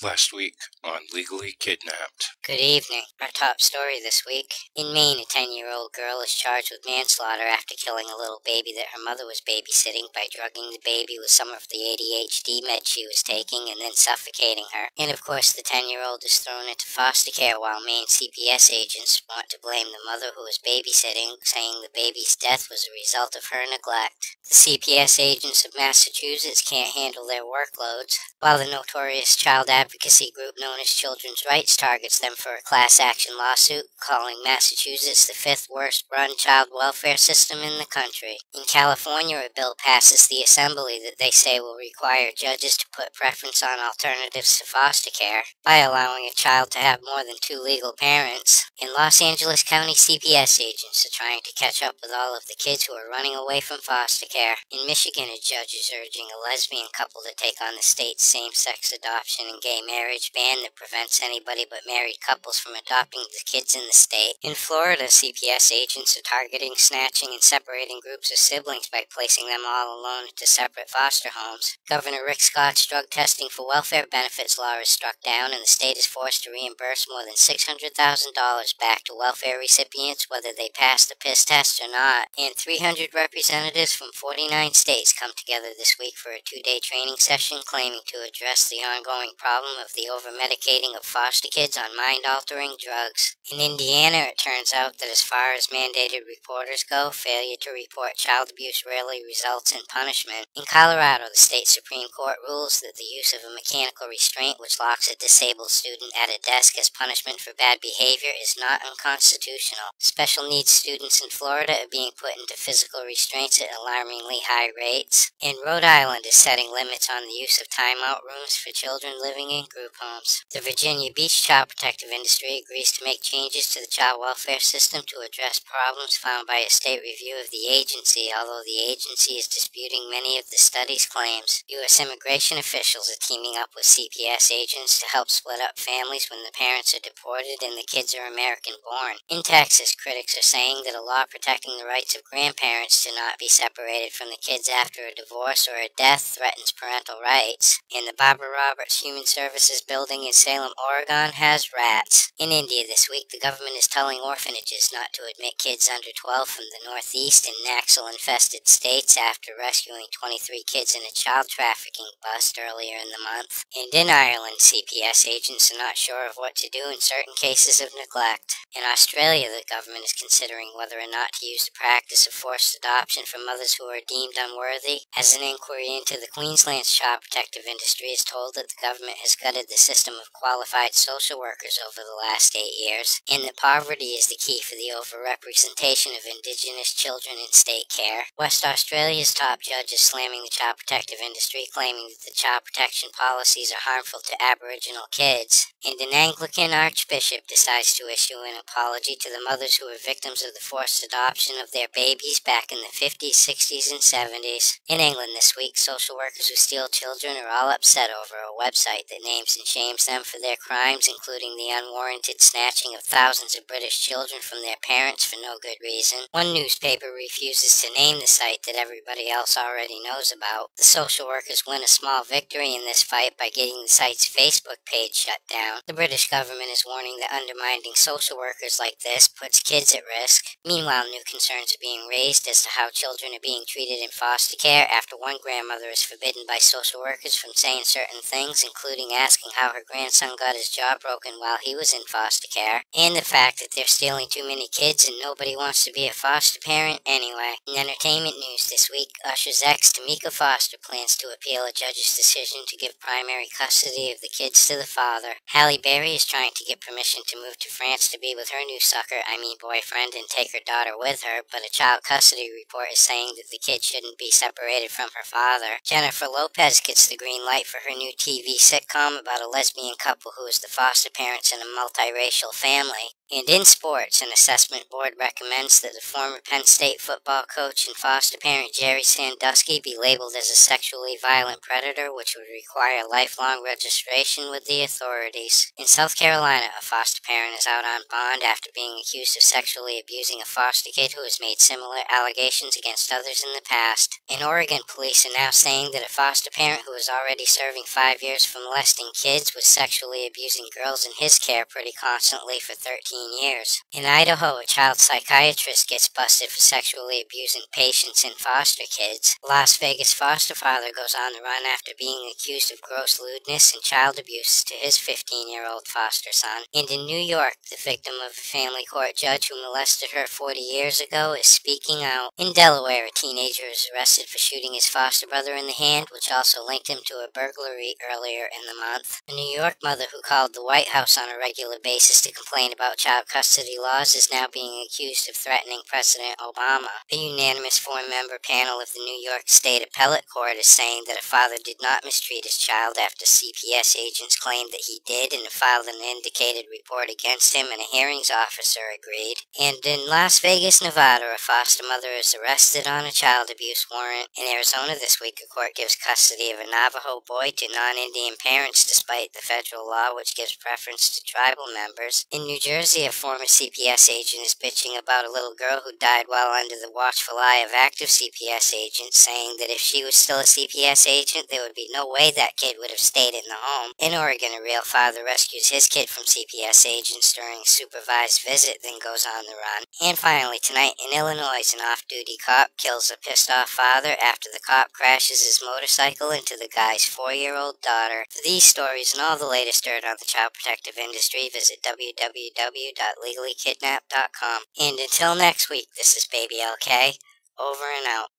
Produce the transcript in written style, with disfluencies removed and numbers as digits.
Last week on Legally Kidnapped. Good evening. Our top story this week. In Maine, a 10-year-old girl is charged with manslaughter after killing a little baby that her mother was babysitting by drugging the baby with some of the ADHD meds she was taking and then suffocating her. And of course, the 10-year-old is thrown into foster care while Maine CPS agents want to blame the mother who was babysitting, saying the baby's death was a result of her neglect. The CPS agents of Massachusetts can't handle their workloads, while the notorious child advocacy group known as Children's Rights targets them for a class action lawsuit, calling Massachusetts the fifth worst run child welfare system in the country. In California, a bill passes the assembly that they say will require judges to put preference on alternatives to foster care by allowing a child to have more than two legal parents. In Los Angeles County, CPS agents are trying to catch up with all of the kids who are running away from foster care. In Michigan, a judge is urging a lesbian couple to take on the state's same-sex adoption and gay marriage ban that prevents anybody but married couples from adopting the kids in the state. In Florida, CPS agents are targeting, snatching, and separating groups of siblings by placing them all alone into separate foster homes. Governor Rick Scott's drug testing for welfare benefits law is struck down, and the state is forced to reimburse more than $600,000 back to welfare recipients whether they pass the piss test or not. And 300 representatives from 49 states come together this week for a two-day training session claiming to address the ongoing problem of the over-medicating of foster kids on mind-altering drugs. In Indiana, it turns out that as far as mandated reporters go, failure to report child abuse rarely results in punishment. In Colorado, the state Supreme Court rules that the use of a mechanical restraint which locks a disabled student at a desk as punishment for bad behavior is not unconstitutional. Special needs students in Florida are being put into physical restraints at alarmingly high rates. And Rhode Island is setting limits on the use of timeout rooms for children living in group homes. The Virginia Beach child protective industry agrees to make changes to the child welfare system to address problems found by a state review of the agency, although the agency is disputing many of the study's claims. U.S. immigration officials are teaming up with CPS agents to help split up families when the parents are deported and the kids are American-born. In Texas, critics are saying that a law protecting the rights of grandparents to not be separated from the kids after a divorce or a death threatens parental rights. And the Barbara Roberts Human Services building in Salem, Oregon has rats. In India this week, the government is telling orphanages not to admit kids under 12 from the Northeast and Naxal-infested states after rescuing 23 kids in a child trafficking bust earlier in the month. And in Ireland, CPS agents are not sure of what to do in certain cases of neglect. In Australia, the government is considering whether or not to use the practice of forced adoption for mothers who are deemed unworthy. As an inquiry into the Queensland's child protective industry is told that the government has gutted the system of qualified social workers over the last 8 years, and that poverty is the key for the overrepresentation of Indigenous children in state care. West Australia's top judge is slamming the child protective industry, claiming that the child protection policies are harmful to Aboriginal kids. And an Anglican archbishop decides to issue an apology to the mothers who were victims of the forced adoption of their babies back in the 50s, 60s, and 70s. In England this week, social workers who steal children are all upset over a website that names and shames them for their crimes, including the unwarranted snatching of thousands of British children from their parents for no good reason. One newspaper refuses to name the site that everybody else already knows about. The social workers win a small victory in this fight by getting the site's Facebook page shut down. The British government is warning that undermining social workers like this puts kids at risk. Meanwhile, new concerns are being raised as to how children are being treated in foster care after one grandmother is forbidden by social workers from saying certain things, including asking how her grandson got his jaw broken while he was in foster care, and the fact that they're stealing too many kids and nobody wants to be a foster parent anyway. In entertainment news this week, Usher's ex, Tamika Foster, plans to appeal a judge's decision to give primary custody of the kids to the father. Halle Berry is trying to get permission to move to France to be with her new boyfriend, and take her daughter with her, but a child custody report is saying that the kid shouldn't be separated from her father. Jennifer Lopez gets the green light for her new TV sitcom about a lesbian couple who is the foster parents in a multiracial family. And in sports, an assessment board recommends that the former Penn State football coach and foster parent Jerry Sandusky be labeled as a sexually violent predator, which would require lifelong registration with the authorities. In South Carolina, a foster parent is out on bond after being accused of sexually abusing a foster kid who has made similar allegations against others in the past. In Oregon, police are now saying that a foster parent who is already serving 5 years for molesting kids was sexually abusing girls in his care pretty constantly for 13 years. In Idaho, a child psychiatrist gets busted for sexually abusing patients and foster kids. Las Vegas foster father goes on the run after being accused of gross lewdness and child abuse to his 15-year-old foster son. And in New York, the victim of a family court judge who molested her 40 years ago is speaking out. In Delaware, a teenager is arrested for shooting his foster brother in the hand, which also linked him to a burglary earlier in the month. A New York mother who called the White House on a regular basis to complain about child custody laws is now being accused of threatening President Obama. A unanimous four-member panel of the New York State Appellate Court is saying that a father did not mistreat his child after CPS agents claimed that he did and filed an indicated report against him, and a hearings officer agreed. And in Las Vegas, Nevada, a foster mother is arrested on a child abuse warrant. In Arizona this week, a court gives custody of a Navajo boy to non-Indian parents despite the federal law which gives preference to tribal members. In New Jersey, a former CPS agent is bitching about a little girl who died while under the watchful eye of active CPS agents, saying that if she was still a CPS agent, there would be no way that kid would have stayed in the home. In Oregon, a real father rescues his kid from CPS agents during a supervised visit, then goes on the run. And finally, tonight in Illinois, an off-duty cop kills a pissed-off father after the cop crashes his motorcycle into the guy's 4-year-old daughter. For these stories and all the latest dirt on the child protective industry, visit www.legallykidnapped.com. And until next week, this is Baby LK, over and out.